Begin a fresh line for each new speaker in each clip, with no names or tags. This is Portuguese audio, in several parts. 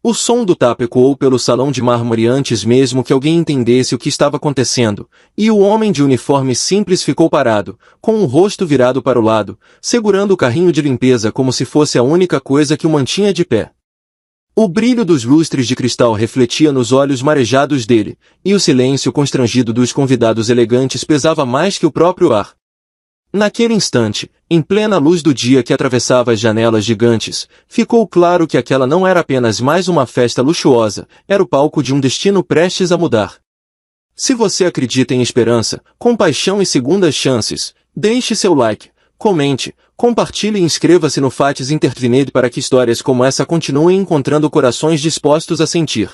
O som do tapa ecoou pelo salão de mármore antes mesmo que alguém entendesse o que estava acontecendo, e o homem de uniforme simples ficou parado, com o rosto virado para o lado, segurando o carrinho de limpeza como se fosse a única coisa que o mantinha de pé. O brilho dos lustres de cristal refletia nos olhos marejados dele, e o silêncio constrangido dos convidados elegantes pesava mais que o próprio ar. Naquele instante, em plena luz do dia que atravessava as janelas gigantes, ficou claro que aquela não era apenas mais uma festa luxuosa, era o palco de um destino prestes a mudar. Se você acredita em esperança, compaixão e segundas chances, deixe seu like, comente, compartilhe e inscreva-se no Fates Entertainment para que histórias como essa continuem encontrando corações dispostos a sentir.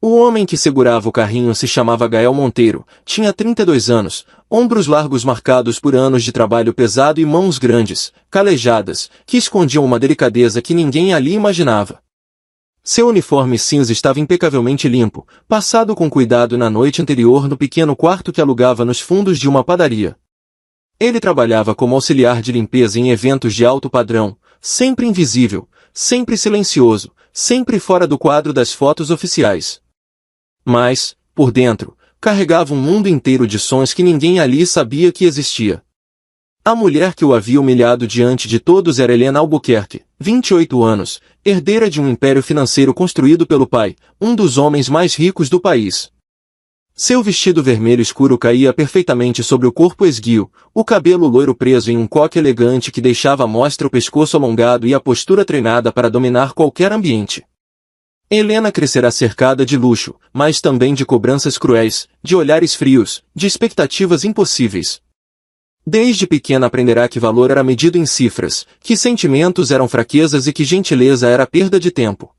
O homem que segurava o carrinho se chamava Gael Monteiro, tinha 32 anos, ombros largos marcados por anos de trabalho pesado e mãos grandes, calejadas, que escondiam uma delicadeza que ninguém ali imaginava. Seu uniforme cinza estava impecavelmente limpo, passado com cuidado na noite anterior no pequeno quarto que alugava nos fundos de uma padaria. Ele trabalhava como auxiliar de limpeza em eventos de alto padrão, sempre invisível, sempre silencioso, sempre fora do quadro das fotos oficiais. Mas, por dentro, carregava um mundo inteiro de sons que ninguém ali sabia que existia. A mulher que o havia humilhado diante de todos era Helena Albuquerque, 28 anos, herdeira de um império financeiro construído pelo pai, um dos homens mais ricos do país. Seu vestido vermelho escuro caía perfeitamente sobre o corpo esguio, o cabelo loiro preso em um coque elegante que deixava à mostra o pescoço alongado e a postura treinada para dominar qualquer ambiente. Helena crescerá cercada de luxo, mas também de cobranças cruéis, de olhares frios, de expectativas impossíveis. Desde pequena aprenderá que valor era medido em cifras, que sentimentos eram fraquezas e que gentileza era perda de tempo.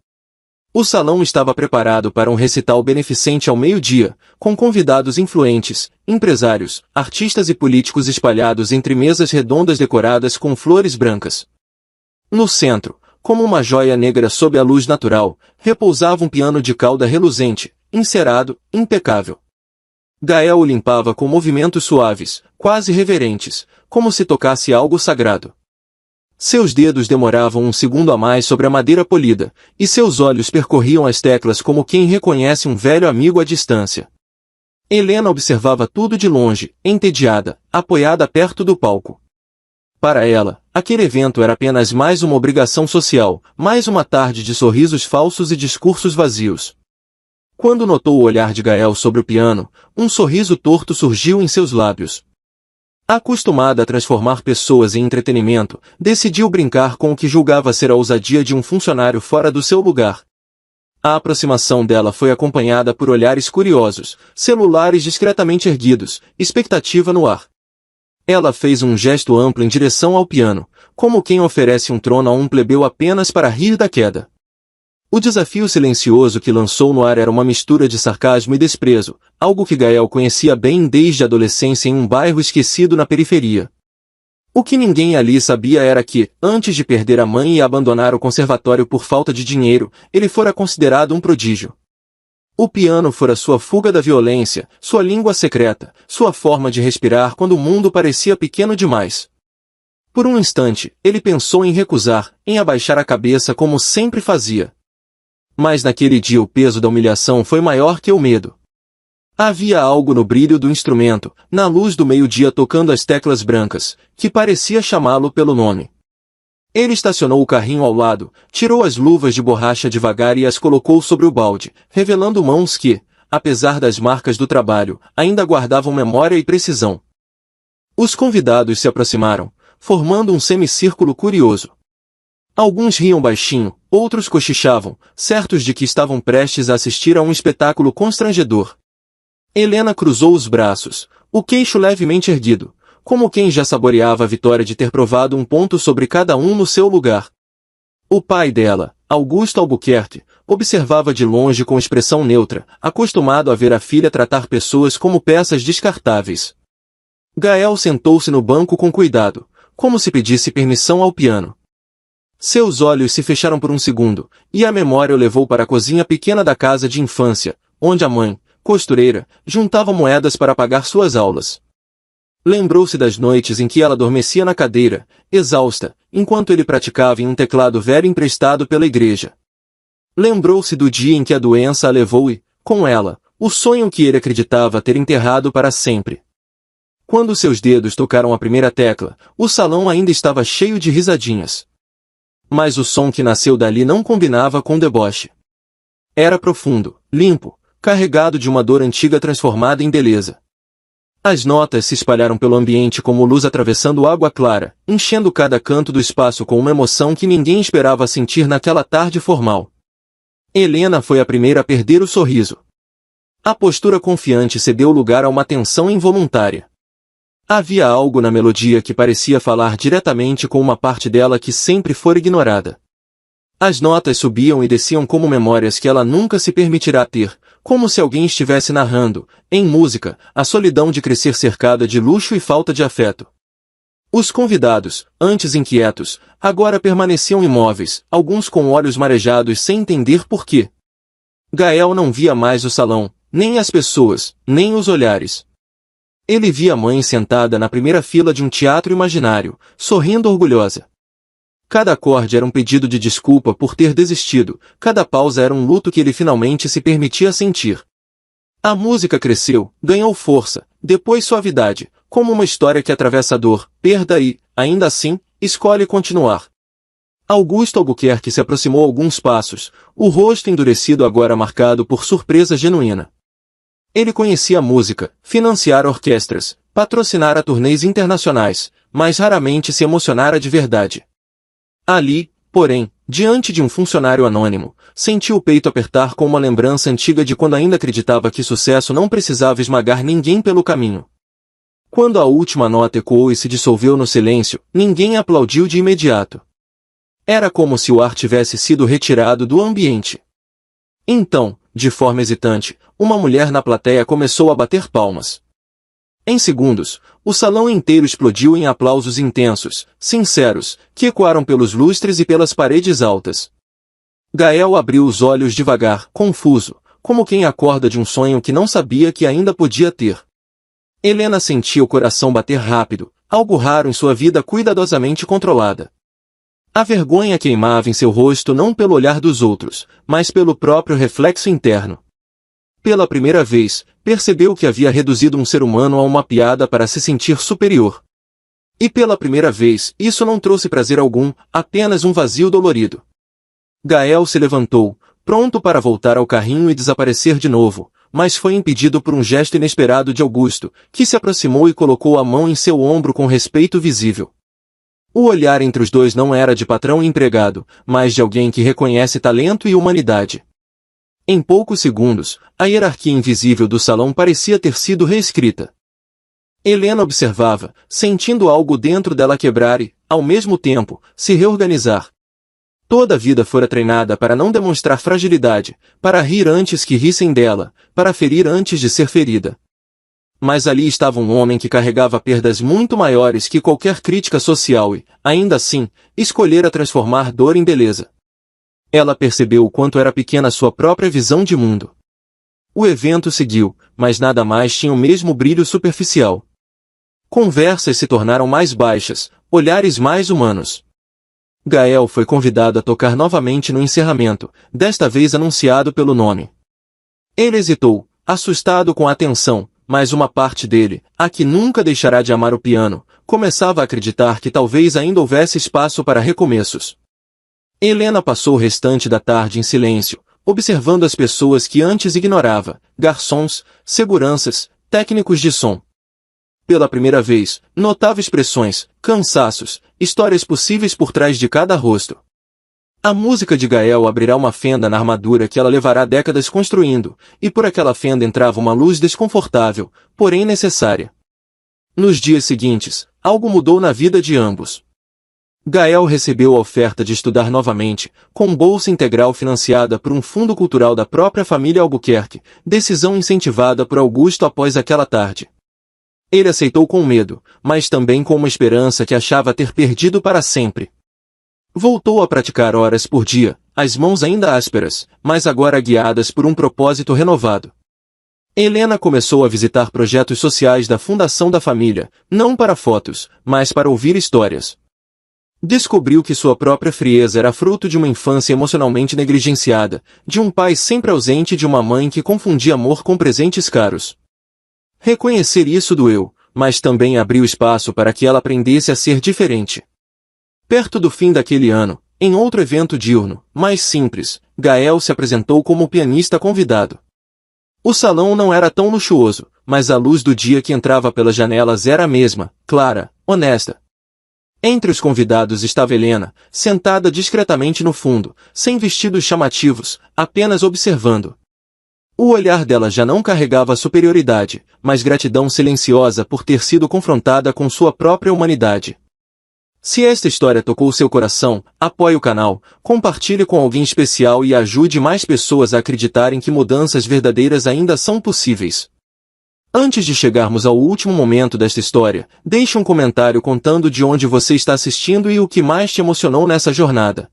O salão estava preparado para um recital beneficente ao meio-dia, com convidados influentes, empresários, artistas e políticos espalhados entre mesas redondas decoradas com flores brancas. No centro, como uma joia negra sob a luz natural, repousava um piano de cauda reluzente, encerado, impecável. Gael o limpava com movimentos suaves, quase reverentes, como se tocasse algo sagrado. Seus dedos demoravam um segundo a mais sobre a madeira polida, e seus olhos percorriam as teclas como quem reconhece um velho amigo à distância. Helena observava tudo de longe, entediada, apoiada perto do palco. Para ela, aquele evento era apenas mais uma obrigação social, mais uma tarde de sorrisos falsos e discursos vazios. Quando notou o olhar de Gael sobre o piano, um sorriso torto surgiu em seus lábios. Acostumada a transformar pessoas em entretenimento, decidiu brincar com o que julgava ser a ousadia de um funcionário fora do seu lugar. A aproximação dela foi acompanhada por olhares curiosos, celulares discretamente erguidos, expectativa no ar. Ela fez um gesto amplo em direção ao piano, como quem oferece um trono a um plebeu apenas para rir da queda. O desafio silencioso que lançou no ar era uma mistura de sarcasmo e desprezo, algo que Gael conhecia bem desde a adolescência em um bairro esquecido na periferia. O que ninguém ali sabia era que, antes de perder a mãe e abandonar o conservatório por falta de dinheiro, ele fora considerado um prodígio. O piano fora sua fuga da violência, sua língua secreta, sua forma de respirar quando o mundo parecia pequeno demais. Por um instante, ele pensou em recusar, em abaixar a cabeça como sempre fazia. Mas naquele dia o peso da humilhação foi maior que o medo. Havia algo no brilho do instrumento, na luz do meio-dia tocando as teclas brancas, que parecia chamá-lo pelo nome. Ele estacionou o carrinho ao lado, tirou as luvas de borracha devagar e as colocou sobre o balde, revelando mãos que, apesar das marcas do trabalho, ainda guardavam memória e precisão. Os convidados se aproximaram, formando um semicírculo curioso. Alguns riam baixinho, outros cochichavam, certos de que estavam prestes a assistir a um espetáculo constrangedor. Helena cruzou os braços, o queixo levemente erguido, como quem já saboreava a vitória de ter provado um ponto sobre cada um no seu lugar. O pai dela, Augusto Albuquerque, observava de longe com expressão neutra, acostumado a ver a filha tratar pessoas como peças descartáveis. Gael sentou-se no banco com cuidado, como se pedisse permissão ao piano. Seus olhos se fecharam por um segundo, e a memória o levou para a cozinha pequena da casa de infância, onde a mãe, costureira, juntava moedas para pagar suas aulas. Lembrou-se das noites em que ela adormecia na cadeira, exausta, enquanto ele praticava em um teclado velho emprestado pela igreja. Lembrou-se do dia em que a doença a levou e, com ela, o sonho que ele acreditava ter enterrado para sempre. Quando seus dedos tocaram a primeira tecla, o salão ainda estava cheio de risadinhas. Mas o som que nasceu dali não combinava com o deboche. Era profundo, limpo, carregado de uma dor antiga transformada em beleza. As notas se espalharam pelo ambiente como luz atravessando água clara, enchendo cada canto do espaço com uma emoção que ninguém esperava sentir naquela tarde formal. Helena foi a primeira a perder o sorriso. A postura confiante cedeu lugar a uma tensão involuntária. Havia algo na melodia que parecia falar diretamente com uma parte dela que sempre fora ignorada. As notas subiam e desciam como memórias que ela nunca se permitirá ter, como se alguém estivesse narrando, em música, a solidão de crescer cercada de luxo e falta de afeto. Os convidados, antes inquietos, agora permaneciam imóveis, alguns com olhos marejados sem entender por quê. Gael não via mais o salão, nem as pessoas, nem os olhares. Ele via a mãe sentada na primeira fila de um teatro imaginário, sorrindo orgulhosa. Cada acorde era um pedido de desculpa por ter desistido, cada pausa era um luto que ele finalmente se permitia sentir. A música cresceu, ganhou força, depois suavidade, como uma história que atravessa a dor, perda e, ainda assim, escolhe continuar. Augusto Albuquerque se aproximou alguns passos, o rosto endurecido agora marcado por surpresa genuína. Ele conhecia a música, financiara orquestras, patrocinara turnês internacionais, mas raramente se emocionara de verdade. Ali, porém, diante de um funcionário anônimo, sentiu o peito apertar com uma lembrança antiga de quando ainda acreditava que sucesso não precisava esmagar ninguém pelo caminho. Quando a última nota ecoou e se dissolveu no silêncio, ninguém aplaudiu de imediato. Era como se o ar tivesse sido retirado do ambiente. Então, de forma hesitante, uma mulher na plateia começou a bater palmas. Em segundos, o salão inteiro explodiu em aplausos intensos, sinceros, que ecoaram pelos lustres e pelas paredes altas. Gael abriu os olhos devagar, confuso, como quem acorda de um sonho que não sabia que ainda podia ter. Helena sentia o coração bater rápido, algo raro em sua vida cuidadosamente controlada. A vergonha queimava em seu rosto não pelo olhar dos outros, mas pelo próprio reflexo interno. Pela primeira vez, percebeu que havia reduzido um ser humano a uma piada para se sentir superior. E pela primeira vez, isso não trouxe prazer algum, apenas um vazio dolorido. Gael se levantou, pronto para voltar ao carrinho e desaparecer de novo, mas foi impedido por um gesto inesperado de Augusto, que se aproximou e colocou a mão em seu ombro com respeito visível. O olhar entre os dois não era de patrão e empregado, mas de alguém que reconhece talento e humanidade. Em poucos segundos, a hierarquia invisível do salão parecia ter sido reescrita. Helena observava, sentindo algo dentro dela quebrar e, ao mesmo tempo, se reorganizar. Toda a vida fora treinada para não demonstrar fragilidade, para rir antes que rissem dela, para ferir antes de ser ferida. Mas ali estava um homem que carregava perdas muito maiores que qualquer crítica social e, ainda assim, escolhera transformar dor em beleza. Ela percebeu o quanto era pequena sua própria visão de mundo. O evento seguiu, mas nada mais tinha o mesmo brilho superficial. Conversas se tornaram mais baixas, olhares mais humanos. Gael foi convidado a tocar novamente no encerramento, desta vez anunciado pelo nome. Ele hesitou, assustado com a atenção, mas uma parte dele, a que nunca deixará de amar o piano, começava a acreditar que talvez ainda houvesse espaço para recomeços. Helena passou o restante da tarde em silêncio, observando as pessoas que antes ignorava, garçons, seguranças, técnicos de som. Pela primeira vez, notava expressões, cansaços, histórias possíveis por trás de cada rosto. A música de Gael abrirá uma fenda na armadura que ela levará décadas construindo, e por aquela fenda entrava uma luz desconfortável, porém necessária. Nos dias seguintes, algo mudou na vida de ambos. Gael recebeu a oferta de estudar novamente, com bolsa integral financiada por um fundo cultural da própria família Albuquerque, decisão incentivada por Augusto após aquela tarde. Ele aceitou com medo, mas também com uma esperança que achava ter perdido para sempre. Voltou a praticar horas por dia, as mãos ainda ásperas, mas agora guiadas por um propósito renovado. Helena começou a visitar projetos sociais da Fundação da Família, não para fotos, mas para ouvir histórias. Descobriu que sua própria frieza era fruto de uma infância emocionalmente negligenciada, de um pai sempre ausente e de uma mãe que confundia amor com presentes caros. Reconhecer isso doeu, mas também abriu espaço para que ela aprendesse a ser diferente. Perto do fim daquele ano, em outro evento diurno, mais simples, Gael se apresentou como pianista convidado. O salão não era tão luxuoso, mas a luz do dia que entrava pelas janelas era a mesma, clara, honesta. Entre os convidados estava Helena, sentada discretamente no fundo, sem vestidos chamativos, apenas observando. O olhar dela já não carregava superioridade, mas gratidão silenciosa por ter sido confrontada com sua própria humanidade. Se esta história tocou seu coração, apoie o canal, compartilhe com alguém especial e ajude mais pessoas a acreditarem que mudanças verdadeiras ainda são possíveis. Antes de chegarmos ao último momento desta história, deixe um comentário contando de onde você está assistindo e o que mais te emocionou nessa jornada.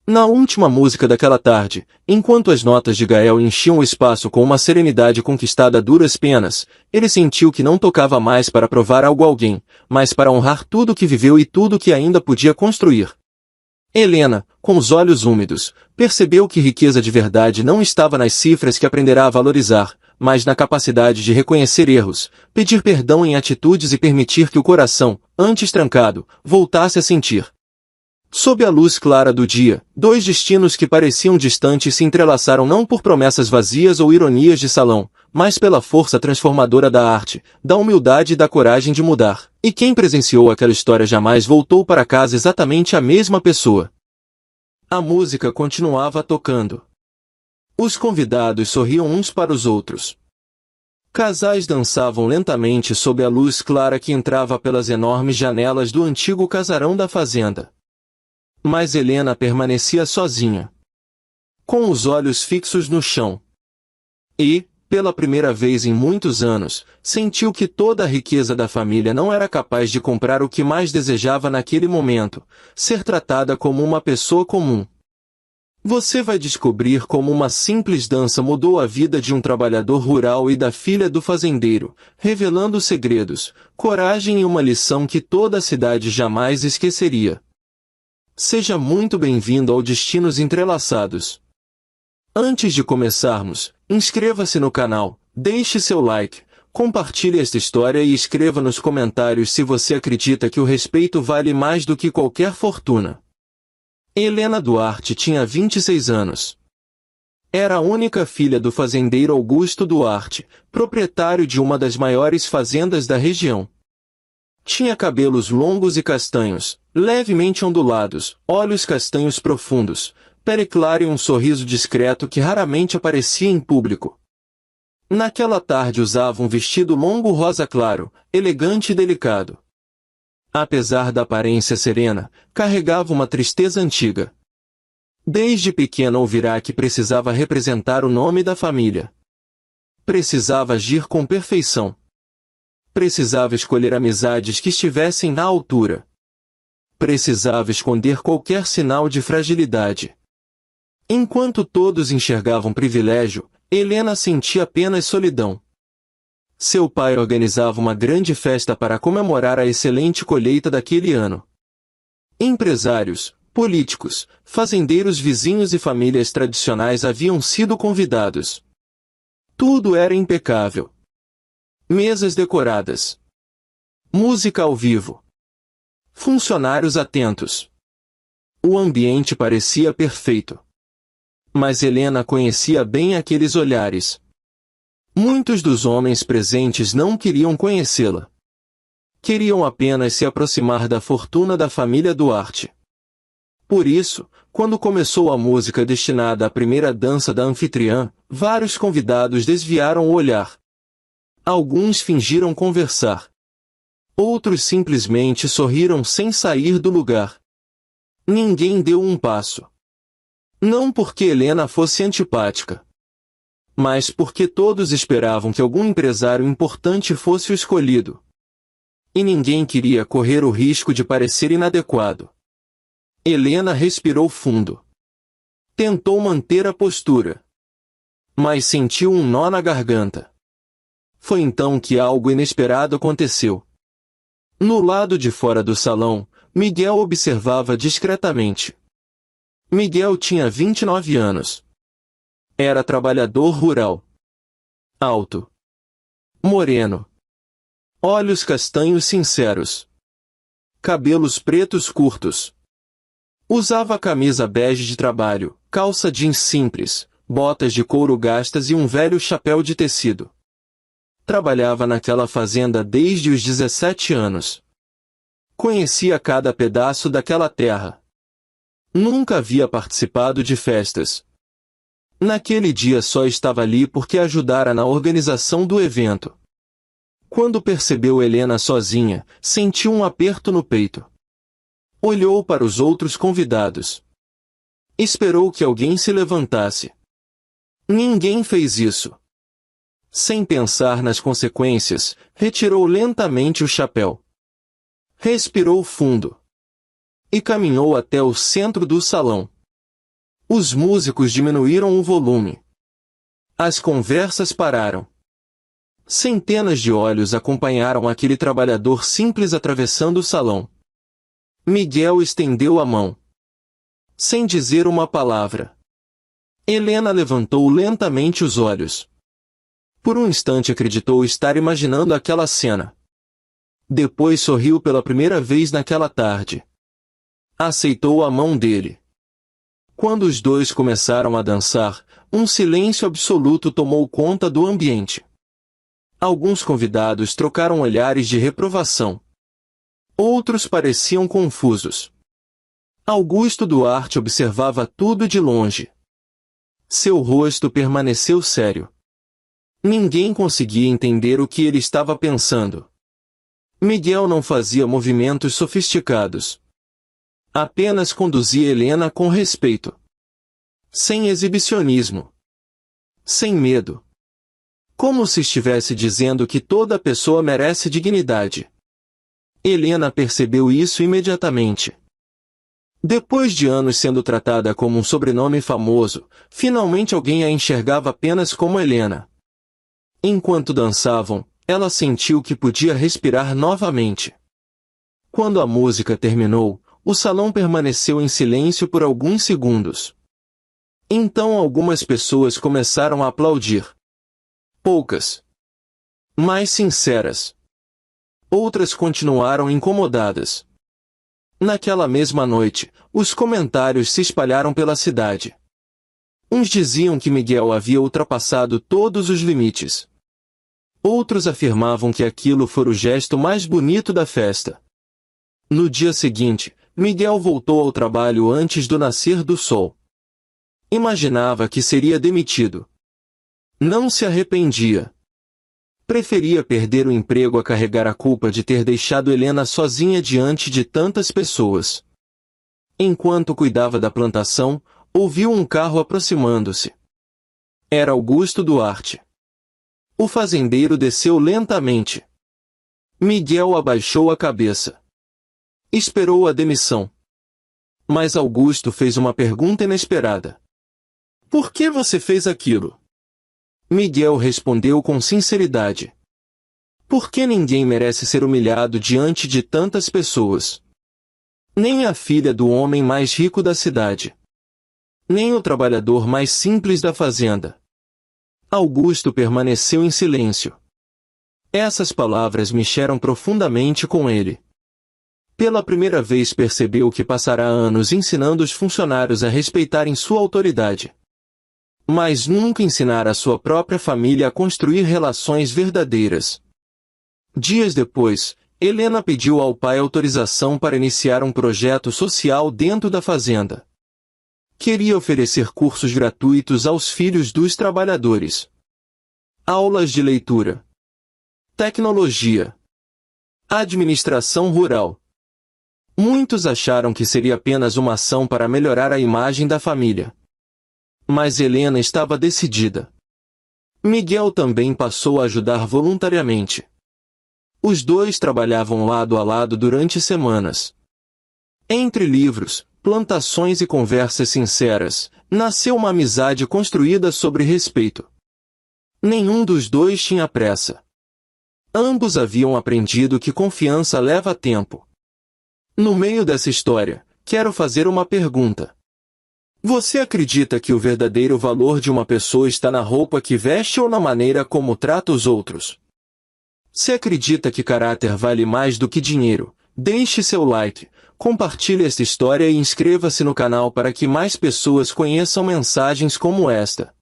Na última música daquela tarde, enquanto as notas de Gael enchiam o espaço com uma serenidade conquistada a duras penas, ele sentiu que não tocava mais para provar algo a alguém, mas para honrar tudo que viveu e tudo que ainda podia construir. Helena, com os olhos úmidos, percebeu que riqueza de verdade não estava nas cifras que aprenderá a valorizar, mas na capacidade de reconhecer erros, pedir perdão em atitudes e permitir que o coração, antes trancado, voltasse a sentir. Sob a luz clara do dia, dois destinos que pareciam distantes se entrelaçaram não por promessas vazias ou ironias de salão, mas pela força transformadora da arte, da humildade e da coragem de mudar. E quem presenciou aquela história jamais voltou para casa exatamente a mesma pessoa. A música continuava tocando. Os convidados sorriam uns para os outros. Casais dançavam lentamente sob a luz clara que entrava pelas enormes janelas do antigo casarão da fazenda. Mas Helena permanecia sozinha, com os olhos fixos no chão. E, pela primeira vez em muitos anos, sentiu que toda a riqueza da família não era capaz de comprar o que mais desejava naquele momento, ser tratada como uma pessoa comum. Você vai descobrir como uma simples dança mudou a vida de um trabalhador rural e da filha do fazendeiro, revelando segredos, coragem e uma lição que toda a cidade jamais esqueceria. Seja muito bem-vindo ao Destinos Entrelaçados. Antes de começarmos, inscreva-se no canal, deixe seu like, compartilhe esta história e escreva nos comentários se você acredita que o respeito vale mais do que qualquer fortuna. Helena Duarte tinha 26 anos. Era a única filha do fazendeiro Augusto Duarte, proprietário de uma das maiores fazendas da região. Tinha cabelos longos e castanhos, levemente ondulados, olhos castanhos profundos, pele clara e um sorriso discreto que raramente aparecia em público. Naquela tarde usava um vestido longo rosa claro, elegante e delicado. Apesar da aparência serena, carregava uma tristeza antiga. Desde pequena ouvirá que precisava representar o nome da família. Precisava agir com perfeição. Precisava escolher amizades que estivessem na altura. Precisava esconder qualquer sinal de fragilidade. Enquanto todos enxergavam privilégio, Helena sentia apenas solidão. Seu pai organizava uma grande festa para comemorar a excelente colheita daquele ano. Empresários, políticos, fazendeiros vizinhos e famílias tradicionais haviam sido convidados. Tudo era impecável. Mesas decoradas. Música ao vivo. Funcionários atentos. O ambiente parecia perfeito. Mas Helena conhecia bem aqueles olhares. Muitos dos homens presentes não queriam conhecê-la. Queriam apenas se aproximar da fortuna da família Duarte. Por isso, quando começou a música destinada à primeira dança da anfitriã, vários convidados desviaram o olhar. Alguns fingiram conversar. Outros simplesmente sorriram sem sair do lugar. Ninguém deu um passo. Não porque Helena fosse antipática, mas porque todos esperavam que algum empresário importante fosse o escolhido. E ninguém queria correr o risco de parecer inadequado. Helena respirou fundo. Tentou manter a postura, mas sentiu um nó na garganta. Foi então que algo inesperado aconteceu. No lado de fora do salão, Miguel observava discretamente. Miguel tinha 29 anos. Era trabalhador rural. Alto. Moreno. Olhos castanhos sinceros. Cabelos pretos curtos. Usava camisa bege de trabalho, calça jeans simples, botas de couro gastas e um velho chapéu de tecido. Trabalhava naquela fazenda desde os 17 anos. Conhecia cada pedaço daquela terra. Nunca havia participado de festas. Naquele dia só estava ali porque ajudara na organização do evento. Quando percebeu Helena sozinha, sentiu um aperto no peito. Olhou para os outros convidados. Esperou que alguém se levantasse. Ninguém fez isso. Sem pensar nas consequências, retirou lentamente o chapéu. Respirou fundo. E caminhou até o centro do salão. Os músicos diminuíram o volume. As conversas pararam. Centenas de olhos acompanharam aquele trabalhador simples atravessando o salão. Miguel estendeu a mão. Sem dizer uma palavra. Helena levantou lentamente os olhos. Por um instante acreditou estar imaginando aquela cena. Depois sorriu pela primeira vez naquela tarde. Aceitou a mão dele. Quando os dois começaram a dançar, um silêncio absoluto tomou conta do ambiente. Alguns convidados trocaram olhares de reprovação. Outros pareciam confusos. Augusto Duarte observava tudo de longe. Seu rosto permaneceu sério. Ninguém conseguia entender o que ele estava pensando. Miguel não fazia movimentos sofisticados. Apenas conduzia Helena com respeito. Sem exibicionismo. Sem medo. Como se estivesse dizendo que toda pessoa merece dignidade. Helena percebeu isso imediatamente. Depois de anos sendo tratada como um sobrenome famoso, finalmente alguém a enxergava apenas como Helena. Enquanto dançavam, ela sentiu que podia respirar novamente. Quando a música terminou, o salão permaneceu em silêncio por alguns segundos. Então algumas pessoas começaram a aplaudir. Poucas. Mais sinceras. Outras continuaram incomodadas. Naquela mesma noite, os comentários se espalharam pela cidade. Uns diziam que Miguel havia ultrapassado todos os limites. Outros afirmavam que aquilo fora o gesto mais bonito da festa. No dia seguinte, Miguel voltou ao trabalho antes do nascer do sol. Imaginava que seria demitido. Não se arrependia. Preferia perder o emprego a carregar a culpa de ter deixado Helena sozinha diante de tantas pessoas. Enquanto cuidava da plantação, ouviu um carro aproximando-se. Era Augusto Duarte. O fazendeiro desceu lentamente. Miguel abaixou a cabeça. Esperou a demissão. Mas Augusto fez uma pergunta inesperada. Por que você fez aquilo? Miguel respondeu com sinceridade. Porque ninguém merece ser humilhado diante de tantas pessoas. Nem a filha do homem mais rico da cidade. Nem o trabalhador mais simples da fazenda. Augusto permaneceu em silêncio. Essas palavras mexeram profundamente com ele. Pela primeira vez percebeu que passará anos ensinando os funcionários a respeitarem sua autoridade. Mas nunca ensinara a sua própria família a construir relações verdadeiras. Dias depois, Helena pediu ao pai autorização para iniciar um projeto social dentro da fazenda. Queria oferecer cursos gratuitos aos filhos dos trabalhadores. Aulas de leitura. Tecnologia. Administração rural. Muitos acharam que seria apenas uma ação para melhorar a imagem da família. Mas Helena estava decidida. Miguel também passou a ajudar voluntariamente. Os dois trabalhavam lado a lado durante semanas. Entre livros, plantações e conversas sinceras, nasceu uma amizade construída sobre respeito. Nenhum dos dois tinha pressa. Ambos haviam aprendido que confiança leva tempo. No meio dessa história, quero fazer uma pergunta. Você acredita que o verdadeiro valor de uma pessoa está na roupa que veste ou na maneira como trata os outros? Se acredita que caráter vale mais do que dinheiro, deixe seu like, compartilhe esta história e inscreva-se no canal para que mais pessoas conheçam mensagens como esta.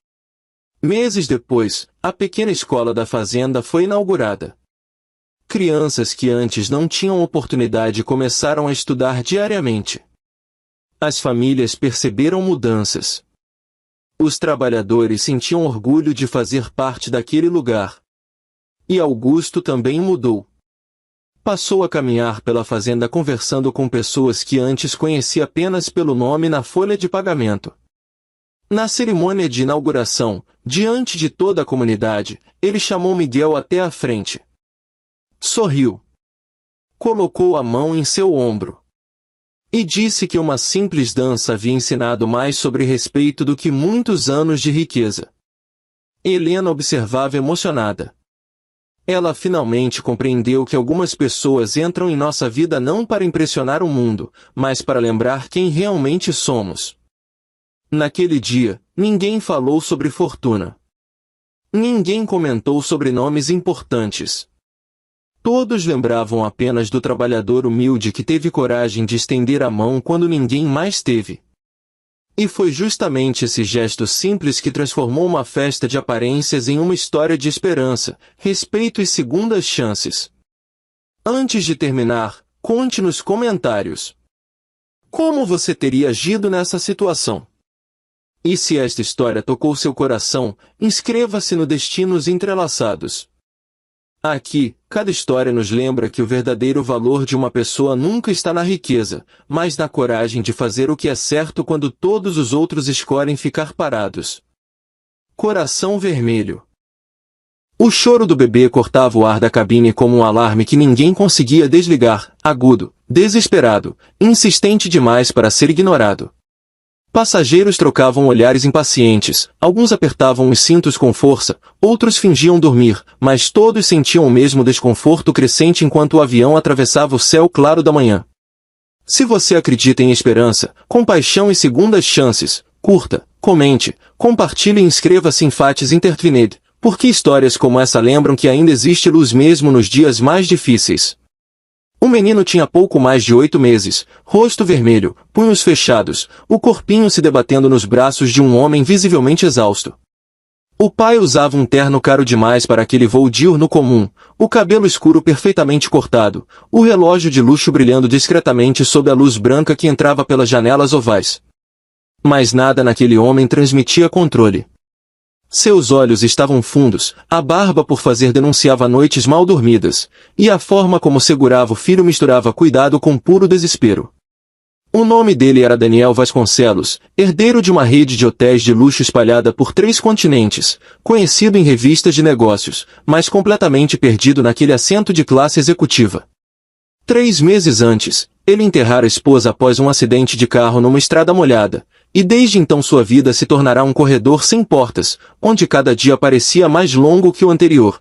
Meses depois, a pequena escola da fazenda foi inaugurada. Crianças que antes não tinham oportunidade começaram a estudar diariamente. As famílias perceberam mudanças. Os trabalhadores sentiam orgulho de fazer parte daquele lugar. E Augusto também mudou. Passou a caminhar pela fazenda conversando com pessoas que antes conhecia apenas pelo nome na folha de pagamento. Na cerimônia de inauguração, diante de toda a comunidade, ele chamou Miguel até a frente. Sorriu. Colocou a mão em seu ombro. E disse que uma simples dança havia ensinado mais sobre respeito do que muitos anos de riqueza. Helena observava emocionada. Ela finalmente compreendeu que algumas pessoas entram em nossa vida não para impressionar o mundo, mas para lembrar quem realmente somos. Naquele dia, ninguém falou sobre fortuna. Ninguém comentou sobre nomes importantes. Todos lembravam apenas do trabalhador humilde que teve coragem de estender a mão quando ninguém mais teve. E foi justamente esse gesto simples que transformou uma festa de aparências em uma história de esperança, respeito e segundas chances. Antes de terminar, conte nos comentários. Como você teria agido nessa situação? E se esta história tocou seu coração, inscreva-se no Destinos Entrelaçados. Aqui, cada história nos lembra que o verdadeiro valor de uma pessoa nunca está na riqueza, mas na coragem de fazer o que é certo quando todos os outros escolhem ficar parados. Coração Vermelho. O choro do bebê cortava o ar da cabine como um alarme que ninguém conseguia desligar, agudo, desesperado, insistente demais para ser ignorado. Passageiros trocavam olhares impacientes, alguns apertavam os cintos com força, outros fingiam dormir, mas todos sentiam o mesmo desconforto crescente enquanto o avião atravessava o céu claro da manhã. Se você acredita em esperança, compaixão e segundas chances, curta, comente, compartilhe e inscreva-se em Fates Intertwined, porque histórias como essa lembram que ainda existe luz mesmo nos dias mais difíceis. O menino tinha pouco mais de 8 meses, rosto vermelho, punhos fechados, o corpinho se debatendo nos braços de um homem visivelmente exausto. O pai usava um terno caro demais para aquele voo diurno comum, o cabelo escuro perfeitamente cortado, o relógio de luxo brilhando discretamente sob a luz branca que entrava pelas janelas ovais. Mas nada naquele homem transmitia controle. Seus olhos estavam fundos, a barba por fazer denunciava noites mal dormidas, e a forma como segurava o filho misturava cuidado com puro desespero. O nome dele era Daniel Vasconcelos, herdeiro de uma rede de hotéis de luxo espalhada por 3 continentes, conhecido em revistas de negócios, mas completamente perdido naquele assento de classe executiva. 3 meses antes, ele enterrara a esposa após um acidente de carro numa estrada molhada, e desde então sua vida se tornará um corredor sem portas, onde cada dia parecia mais longo que o anterior.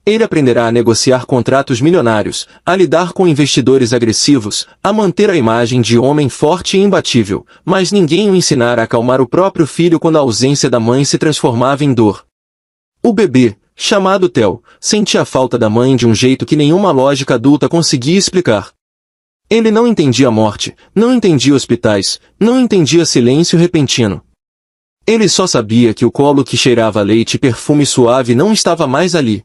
Ele aprenderá a negociar contratos milionários, a lidar com investidores agressivos, a manter a imagem de homem forte e imbatível, mas ninguém o ensinara a acalmar o próprio filho quando a ausência da mãe se transformava em dor. O bebê, chamado Theo, sentia a falta da mãe de um jeito que nenhuma lógica adulta conseguia explicar. Ele não entendia a morte, não entendia hospitais, não entendia silêncio repentino. Ele só sabia que o colo que cheirava a leite e perfume suave não estava mais ali.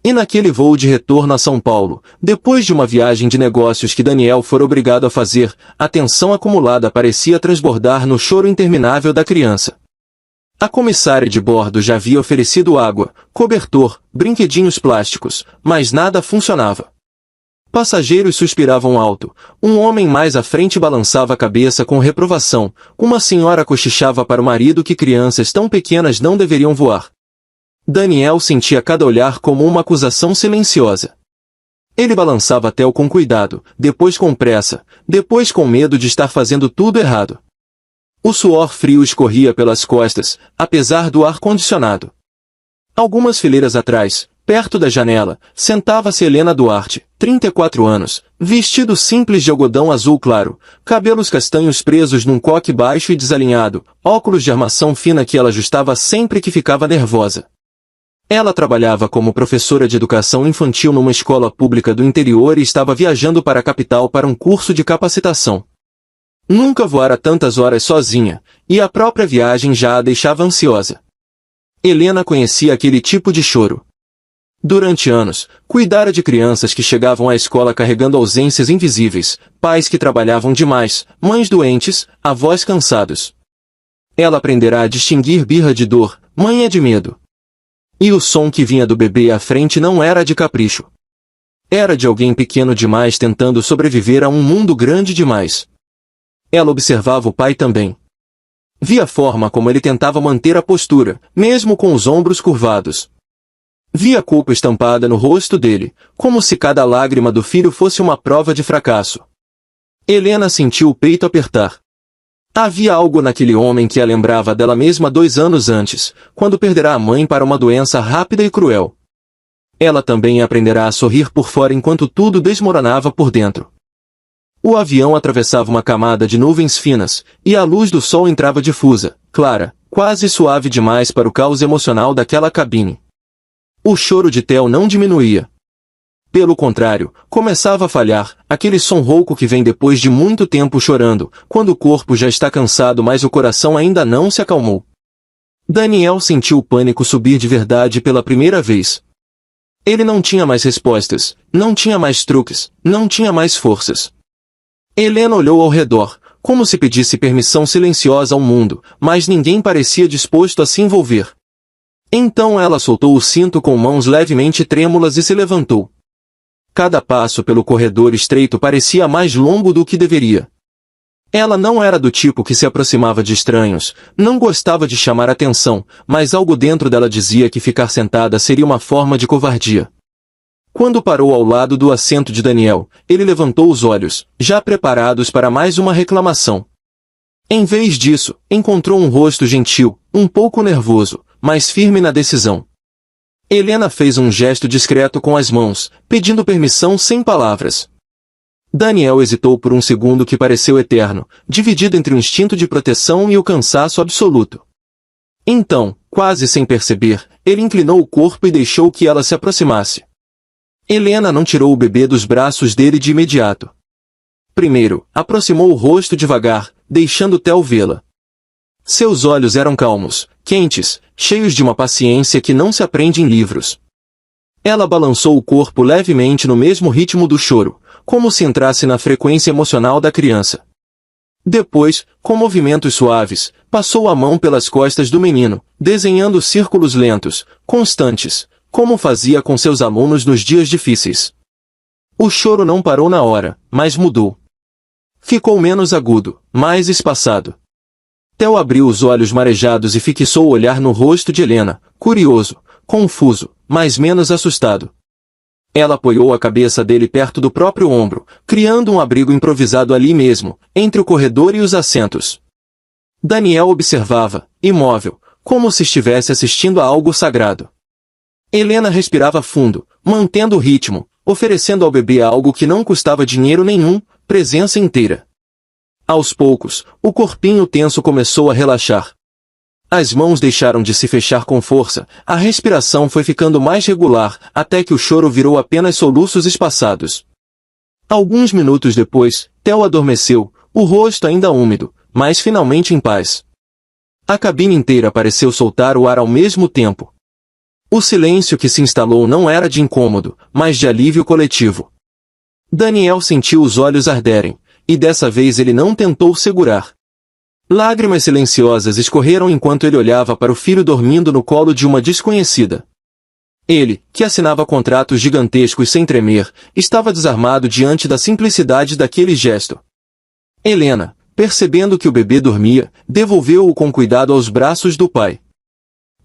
E naquele voo de retorno a São Paulo, depois de uma viagem de negócios que Daniel fora obrigado a fazer, a tensão acumulada parecia transbordar no choro interminável da criança. A comissária de bordo já havia oferecido água, cobertor, brinquedinhos plásticos, mas nada funcionava. Passageiros suspiravam alto, um homem mais à frente balançava a cabeça com reprovação, uma senhora cochichava para o marido que crianças tão pequenas não deveriam voar. Daniel sentia cada olhar como uma acusação silenciosa. Ele balançava Theo com cuidado, depois com pressa, depois com medo de estar fazendo tudo errado. O suor frio escorria pelas costas, apesar do ar-condicionado. Algumas fileiras atrás, perto da janela, sentava-se Helena Duarte, 34 anos, Vestido simples de algodão azul claro, cabelos castanhos presos num coque baixo e desalinhado, óculos de armação fina que ela ajustava sempre que ficava nervosa. Ela trabalhava como professora de educação infantil numa escola pública do interior e estava viajando para a capital para um curso de capacitação. Nunca voara tantas horas sozinha, e a própria viagem já a deixava ansiosa. Helena conhecia aquele tipo de choro. Durante anos, cuidara de crianças que chegavam à escola carregando ausências invisíveis, pais que trabalhavam demais, mães doentes, avós cansados. Ela aprenderá a distinguir birra de dor, manha de medo. E o som que vinha do bebê à frente não era de capricho. Era de alguém pequeno demais tentando sobreviver a um mundo grande demais. Ela observava o pai também. Via a forma como ele tentava manter a postura, mesmo com os ombros curvados. Via a culpa estampada no rosto dele, como se cada lágrima do filho fosse uma prova de fracasso. Helena sentiu o peito apertar. Havia algo naquele homem que a lembrava dela mesma 2 anos antes, quando perderá a mãe para uma doença rápida e cruel. Ela também aprenderá a sorrir por fora enquanto tudo desmoronava por dentro. O avião atravessava uma camada de nuvens finas, e a luz do sol entrava difusa, clara, quase suave demais para o caos emocional daquela cabine. O choro de Theo não diminuía. Pelo contrário, começava a falhar, aquele som rouco que vem depois de muito tempo chorando, quando o corpo já está cansado mas o coração ainda não se acalmou. Daniel sentiu o pânico subir de verdade pela primeira vez. Ele não tinha mais respostas, não tinha mais truques, não tinha mais forças. Helena olhou ao redor, como se pedisse permissão silenciosa ao mundo, mas ninguém parecia disposto a se envolver. Então ela soltou o cinto com mãos levemente trêmulas e se levantou. Cada passo pelo corredor estreito parecia mais longo do que deveria. Ela não era do tipo que se aproximava de estranhos, não gostava de chamar atenção, mas algo dentro dela dizia que ficar sentada seria uma forma de covardia. Quando parou ao lado do assento de Daniel, ele levantou os olhos, já preparados para mais uma reclamação. Em vez disso, encontrou um rosto gentil, um pouco nervoso, mas firme na decisão. Helena fez um gesto discreto com as mãos, pedindo permissão sem palavras. Daniel hesitou por um segundo que pareceu eterno, dividido entre o instinto de proteção e o cansaço absoluto. Então, quase sem perceber, ele inclinou o corpo e deixou que ela se aproximasse. Helena não tirou o bebê dos braços dele de imediato. Primeiro, aproximou o rosto devagar, deixando Theo vê-la. Seus olhos eram calmos, quentes, cheios de uma paciência que não se aprende em livros. Ela balançou o corpo levemente no mesmo ritmo do choro, como se entrasse na frequência emocional da criança. Depois, com movimentos suaves, passou a mão pelas costas do menino, desenhando círculos lentos, constantes, como fazia com seus alunos nos dias difíceis. O choro não parou na hora, mas mudou. Ficou menos agudo, mais espaçado. Theo abriu os olhos marejados e fixou o olhar no rosto de Helena, curioso, confuso, mas menos assustado. Ela apoiou a cabeça dele perto do próprio ombro, criando um abrigo improvisado ali mesmo, entre o corredor e os assentos. Daniel observava, imóvel, como se estivesse assistindo a algo sagrado. Helena respirava fundo, mantendo o ritmo, oferecendo ao bebê algo que não custava dinheiro nenhum, presença inteira. Aos poucos, o corpinho tenso começou a relaxar. As mãos deixaram de se fechar com força, a respiração foi ficando mais regular, até que o choro virou apenas soluços espaçados. Alguns minutos depois, Theo adormeceu, o rosto ainda úmido, mas finalmente em paz. A cabine inteira pareceu soltar o ar ao mesmo tempo. O silêncio que se instalou não era de incômodo, mas de alívio coletivo. Daniel sentiu os olhos arderem, e dessa vez ele não tentou segurar. Lágrimas silenciosas escorreram enquanto ele olhava para o filho dormindo no colo de uma desconhecida. Ele, que assinava contratos gigantescos sem tremer, estava desarmado diante da simplicidade daquele gesto. Helena, percebendo que o bebê dormia, devolveu-o com cuidado aos braços do pai.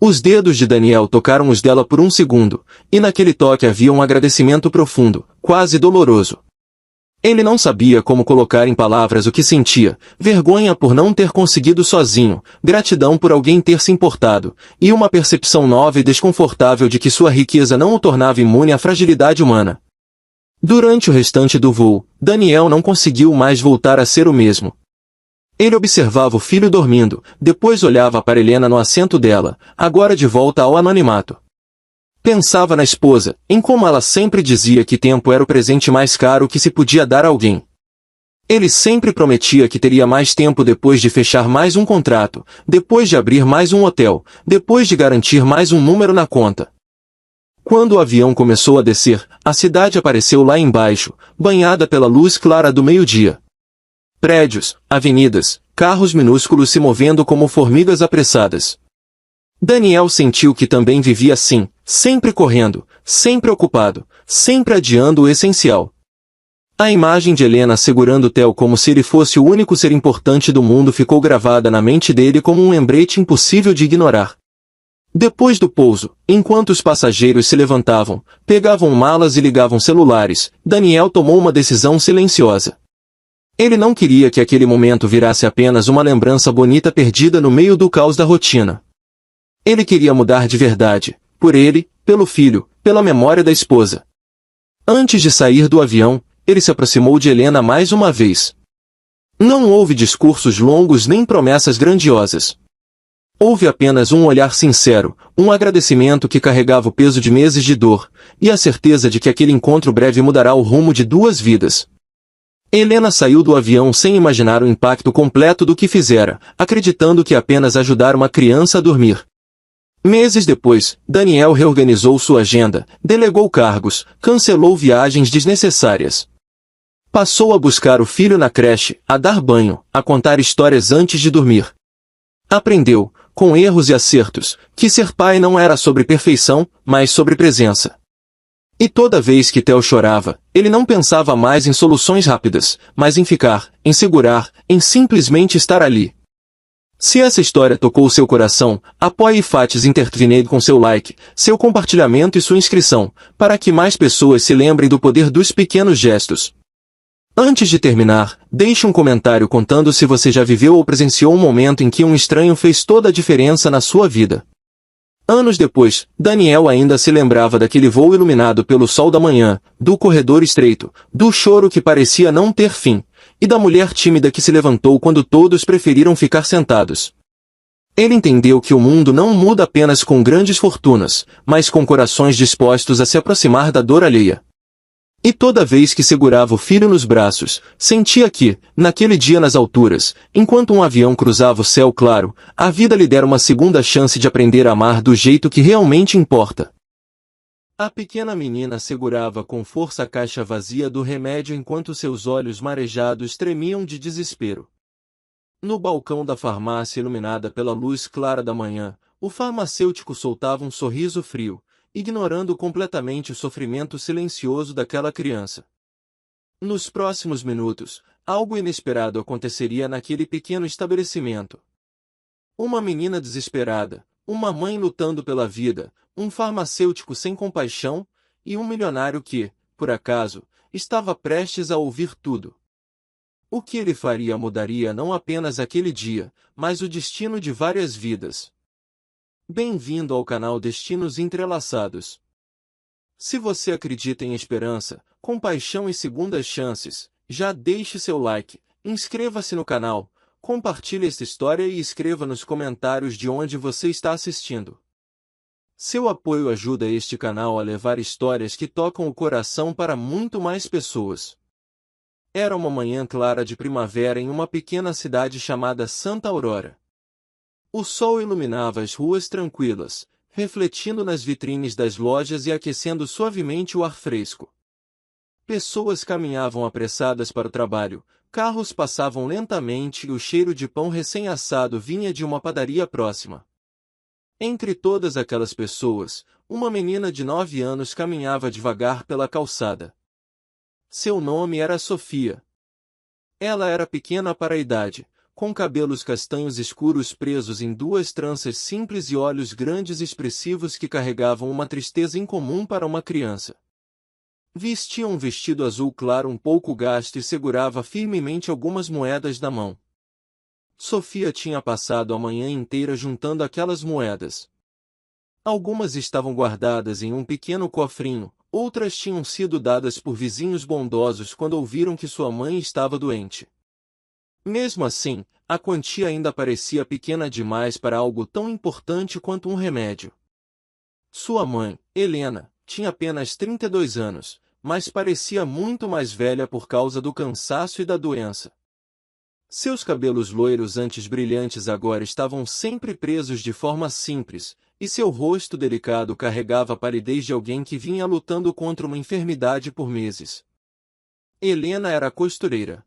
Os dedos de Daniel tocaram os dela por um segundo, e naquele toque havia um agradecimento profundo, quase doloroso. Ele não sabia como colocar em palavras o que sentia, vergonha por não ter conseguido sozinho, gratidão por alguém ter se importado, e uma percepção nova e desconfortável de que sua riqueza não o tornava imune à fragilidade humana. Durante o restante do voo, Daniel não conseguiu mais voltar a ser o mesmo. Ele observava o filho dormindo, depois olhava para Helena no assento dela, agora de volta ao anonimato. Pensava na esposa, em como ela sempre dizia que tempo era o presente mais caro que se podia dar a alguém. Ele sempre prometia que teria mais tempo depois de fechar mais um contrato, depois de abrir mais um hotel, depois de garantir mais um número na conta. Quando o avião começou a descer, a cidade apareceu lá embaixo, banhada pela luz clara do meio-dia. Prédios, avenidas, carros minúsculos se movendo como formigas apressadas. Daniel sentiu que também vivia assim, sempre correndo, sempre ocupado, sempre adiando o essencial. A imagem de Helena segurando Theo como se ele fosse o único ser importante do mundo ficou gravada na mente dele como um lembrete impossível de ignorar. Depois do pouso, enquanto os passageiros se levantavam, pegavam malas e ligavam celulares, Daniel tomou uma decisão silenciosa. Ele não queria que aquele momento virasse apenas uma lembrança bonita perdida no meio do caos da rotina. Ele queria mudar de verdade, por ele, pelo filho, pela memória da esposa. Antes de sair do avião, ele se aproximou de Helena mais uma vez. Não houve discursos longos nem promessas grandiosas. Houve apenas um olhar sincero, um agradecimento que carregava o peso de meses de dor, e a certeza de que aquele encontro breve mudará o rumo de duas vidas. Helena saiu do avião sem imaginar o impacto completo do que fizera, acreditando que apenas ajudara uma criança a dormir. Meses depois, Daniel reorganizou sua agenda, delegou cargos, cancelou viagens desnecessárias. Passou a buscar o filho na creche, a dar banho, a contar histórias antes de dormir. Aprendeu, com erros e acertos, que ser pai não era sobre perfeição, mas sobre presença. E toda vez que Theo chorava, ele não pensava mais em soluções rápidas, mas em ficar, em segurar, em simplesmente estar ali. Se essa história tocou seu coração, apoie Fates Intertvinade com seu like, seu compartilhamento e sua inscrição, para que mais pessoas se lembrem do poder dos pequenos gestos. Antes de terminar, deixe um comentário contando se você já viveu ou presenciou um momento em que um estranho fez toda a diferença na sua vida. Anos depois, Daniel ainda se lembrava daquele voo iluminado pelo sol da manhã, do corredor estreito, do choro que parecia não ter fim, e da mulher tímida que se levantou quando todos preferiram ficar sentados. Ele entendeu que o mundo não muda apenas com grandes fortunas, mas com corações dispostos a se aproximar da dor alheia. E toda vez que segurava o filho nos braços, sentia que, naquele dia nas alturas, enquanto um avião cruzava o céu claro, a vida lhe dera uma segunda chance de aprender a amar do jeito que realmente importa. A pequena menina segurava com força a caixa vazia do remédio enquanto seus olhos marejados tremiam de desespero. No balcão da farmácia iluminada pela luz clara da manhã, o farmacêutico soltava um sorriso frio, ignorando completamente o sofrimento silencioso daquela criança. Nos próximos minutos, algo inesperado aconteceria naquele pequeno estabelecimento. Uma menina desesperada, uma mãe lutando pela vida, um farmacêutico sem compaixão, e um milionário que, por acaso, estava prestes a ouvir tudo. O que ele faria mudaria não apenas aquele dia, mas o destino de várias vidas. Bem-vindo ao canal Destinos Entrelaçados. Se você acredita em esperança, compaixão e segundas chances, já deixe seu like, inscreva-se no canal, compartilhe esta história e escreva nos comentários de onde você está assistindo. Seu apoio ajuda este canal a levar histórias que tocam o coração para muito mais pessoas. Era uma manhã clara de primavera em uma pequena cidade chamada Santa Aurora. O sol iluminava as ruas tranquilas, refletindo nas vitrines das lojas e aquecendo suavemente o ar fresco. Pessoas caminhavam apressadas para o trabalho, carros passavam lentamente e o cheiro de pão recém-assado vinha de uma padaria próxima. Entre todas aquelas pessoas, uma menina de 9 anos caminhava devagar pela calçada. Seu nome era Sofia. Ela era pequena para a idade, com cabelos castanhos escuros presos em 2 tranças simples e olhos grandes e expressivos que carregavam uma tristeza incomum para uma criança. Vestia um vestido azul claro um pouco gasto e segurava firmemente algumas moedas na mão. Sofia tinha passado a manhã inteira juntando aquelas moedas. Algumas estavam guardadas em um pequeno cofrinho, outras tinham sido dadas por vizinhos bondosos quando ouviram que sua mãe estava doente. Mesmo assim, a quantia ainda parecia pequena demais para algo tão importante quanto um remédio. Sua mãe, Helena, tinha apenas 32 anos, mas parecia muito mais velha por causa do cansaço e da doença. Seus cabelos loiros antes brilhantes agora estavam sempre presos de forma simples, e seu rosto delicado carregava a palidez de alguém que vinha lutando contra uma enfermidade por meses. Helena era costureira.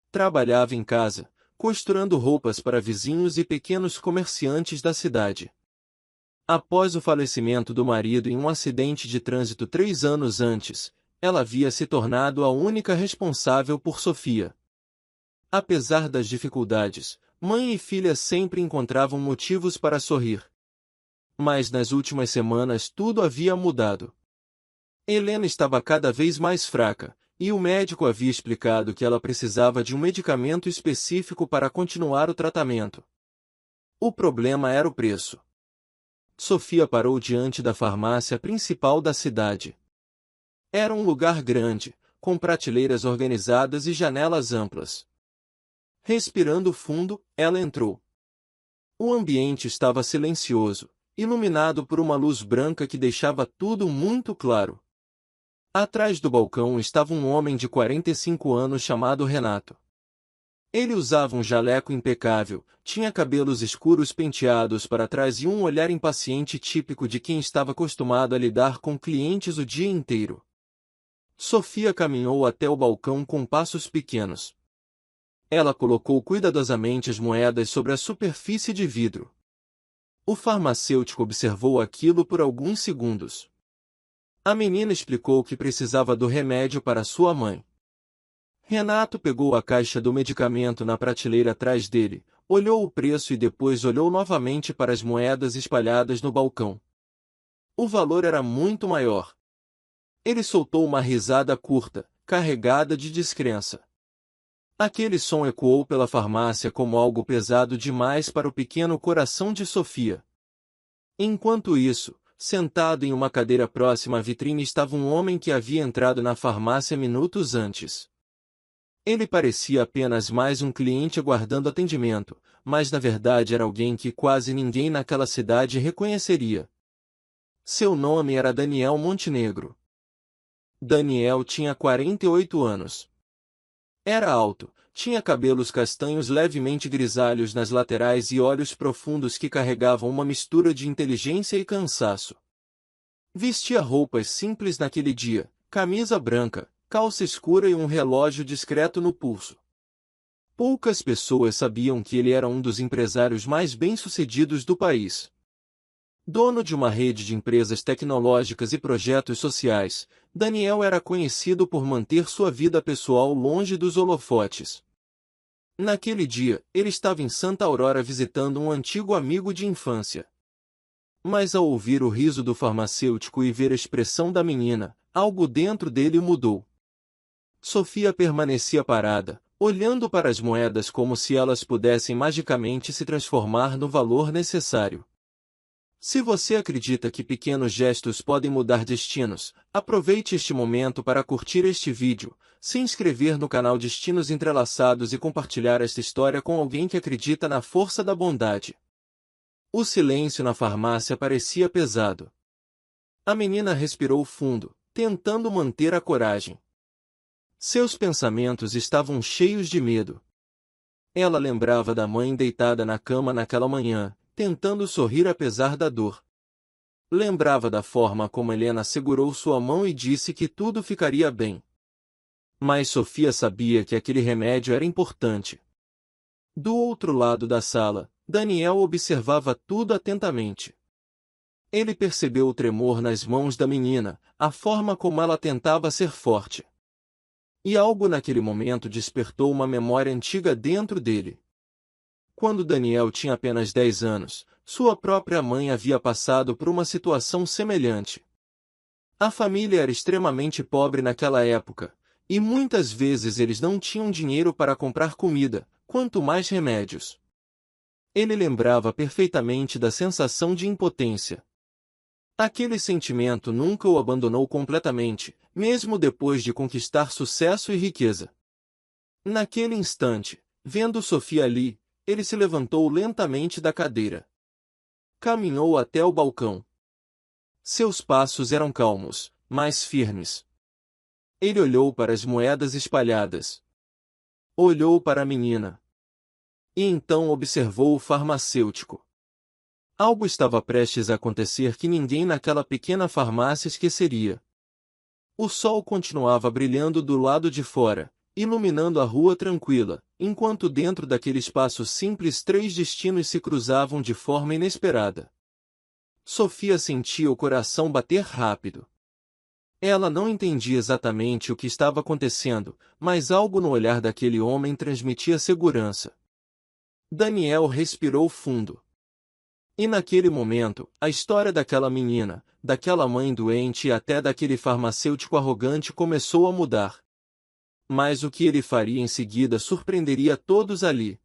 Trabalhava em casa, costurando roupas para vizinhos e pequenos comerciantes da cidade. Após o falecimento do marido em um acidente de trânsito 3 anos antes, ela havia se tornado a única responsável por Sofia. Apesar das dificuldades, mãe e filha sempre encontravam motivos para sorrir. Mas nas últimas semanas tudo havia mudado. Helena estava cada vez mais fraca, e o médico havia explicado que ela precisava de um medicamento específico para continuar o tratamento. O problema era o preço. Sofia parou diante da farmácia principal da cidade. Era um lugar grande, com prateleiras organizadas e janelas amplas. Respirando fundo, ela entrou. O ambiente estava silencioso, iluminado por uma luz branca que deixava tudo muito claro. Atrás do balcão estava um homem de 45 anos chamado Renato. Ele usava um jaleco impecável, tinha cabelos escuros penteados para trás e um olhar impaciente típico de quem estava acostumado a lidar com clientes o dia inteiro. Sofia caminhou até o balcão com passos pequenos. Ela colocou cuidadosamente as moedas sobre a superfície de vidro. O farmacêutico observou aquilo por alguns segundos. A menina explicou que precisava do remédio para sua mãe. Renato pegou a caixa do medicamento na prateleira atrás dele, olhou o preço e depois olhou novamente para as moedas espalhadas no balcão. O valor era muito maior. Ele soltou uma risada curta, carregada de descrença. Aquele som ecoou pela farmácia como algo pesado demais para o pequeno coração de Sofia. Enquanto isso, sentado em uma cadeira próxima à vitrine estava um homem que havia entrado na farmácia minutos antes. Ele parecia apenas mais um cliente aguardando atendimento, mas na verdade era alguém que quase ninguém naquela cidade reconheceria. Seu nome era Daniel Montenegro. Daniel tinha 48 anos. Era alto, tinha cabelos castanhos levemente grisalhos nas laterais e olhos profundos que carregavam uma mistura de inteligência e cansaço. Vestia roupas simples naquele dia, camisa branca, calça escura e um relógio discreto no pulso. Poucas pessoas sabiam que ele era um dos empresários mais bem-sucedidos do país. Dono de uma rede de empresas tecnológicas e projetos sociais, Daniel era conhecido por manter sua vida pessoal longe dos holofotes. Naquele dia, ele estava em Santa Aurora visitando um antigo amigo de infância. Mas ao ouvir o riso do farmacêutico e ver a expressão da menina, algo dentro dele mudou. Sofia permanecia parada, olhando para as moedas como se elas pudessem magicamente se transformar no valor necessário. Se você acredita que pequenos gestos podem mudar destinos, aproveite este momento para curtir este vídeo, se inscrever no canal Destinos Entrelaçados e compartilhar esta história com alguém que acredita na força da bondade. O silêncio na farmácia parecia pesado. A menina respirou fundo, tentando manter a coragem. Seus pensamentos estavam cheios de medo. Ela lembrava da mãe deitada na cama naquela manhã, tentando sorrir apesar da dor. Lembrava da forma como Helena segurou sua mão e disse que tudo ficaria bem. Mas Sofia sabia que aquele remédio era importante. Do outro lado da sala, Daniel observava tudo atentamente. Ele percebeu o tremor nas mãos da menina, a forma como ela tentava ser forte. E algo naquele momento despertou uma memória antiga dentro dele. Quando Daniel tinha apenas 10 anos, sua própria mãe havia passado por uma situação semelhante. A família era extremamente pobre naquela época, e muitas vezes eles não tinham dinheiro para comprar comida, quanto mais remédios. Ele lembrava perfeitamente da sensação de impotência. Aquele sentimento nunca o abandonou completamente, mesmo depois de conquistar sucesso e riqueza. Naquele instante, vendo Sofia ali, ele se levantou lentamente da cadeira. Caminhou até o balcão. Seus passos eram calmos, mas firmes. Ele olhou para as moedas espalhadas. Olhou para a menina. E então observou o farmacêutico. Algo estava prestes a acontecer que ninguém naquela pequena farmácia esqueceria. O sol continuava brilhando do lado de fora, iluminando a rua tranquila, enquanto dentro daquele espaço simples 3 destinos se cruzavam de forma inesperada. Sofia sentia o coração bater rápido. Ela não entendia exatamente o que estava acontecendo, mas algo no olhar daquele homem transmitia segurança. Daniel respirou fundo. E naquele momento, a história daquela menina, daquela mãe doente e até daquele farmacêutico arrogante começou a mudar. Mas o que ele faria em seguida surpreenderia todos ali.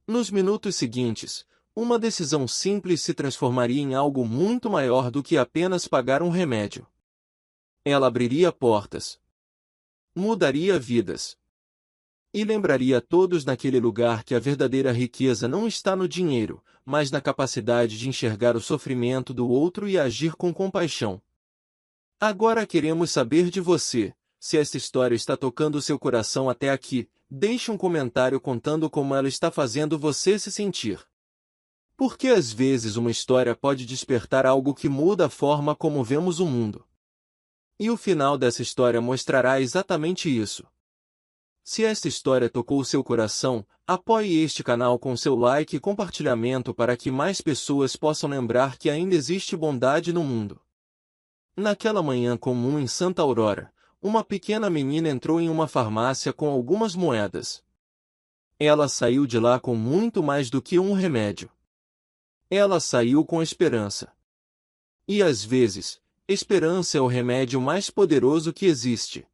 Nos minutos seguintes, uma decisão simples se transformaria em algo muito maior do que apenas pagar um remédio. Ela abriria portas. Mudaria vidas. E lembraria a todos naquele lugar que a verdadeira riqueza não está no dinheiro, mas na capacidade de enxergar o sofrimento do outro e agir com compaixão. Agora queremos saber de você. Se esta história está tocando seu coração até aqui, deixe um comentário contando como ela está fazendo você se sentir. Porque às vezes uma história pode despertar algo que muda a forma como vemos o mundo. E o final dessa história mostrará exatamente isso. Se esta história tocou seu coração, apoie este canal com seu like e compartilhamento para que mais pessoas possam lembrar que ainda existe bondade no mundo. Naquela manhã comum em Santa Aurora, uma pequena menina entrou em uma farmácia com algumas moedas. Ela saiu de lá com muito mais do que um remédio. Ela saiu com esperança. E às vezes, esperança é o remédio mais poderoso que existe.